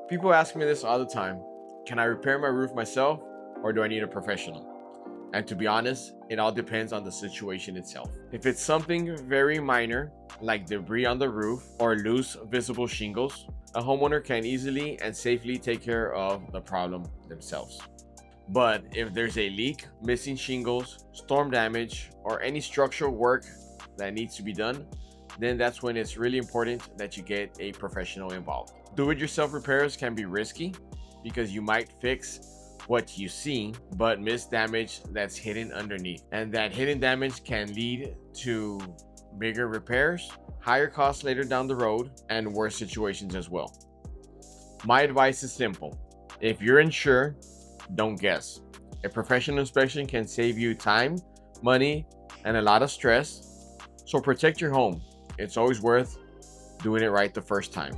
People ask me this all the time. Can I repair my roof myself or do I need a professional? And to be honest, it all depends on the situation itself. If it's something very minor, like debris on the roof or loose visible shingles, a homeowner can easily and safely take care of the problem themselves. But if there's a leak, missing shingles, storm damage, or any structural work that needs to be done, then that's when it's really important that you get a professional involved. Do-it-yourself repairs can be risky because you might fix what you see but miss damage that's hidden underneath. And that hidden damage can lead to bigger repairs, higher costs later down the road, and worse situations as well. My advice is simple. If you're unsure, don't guess. A professional inspection can save you time, money, and a lot of stress. So protect your home. It's always worth doing it right the first time.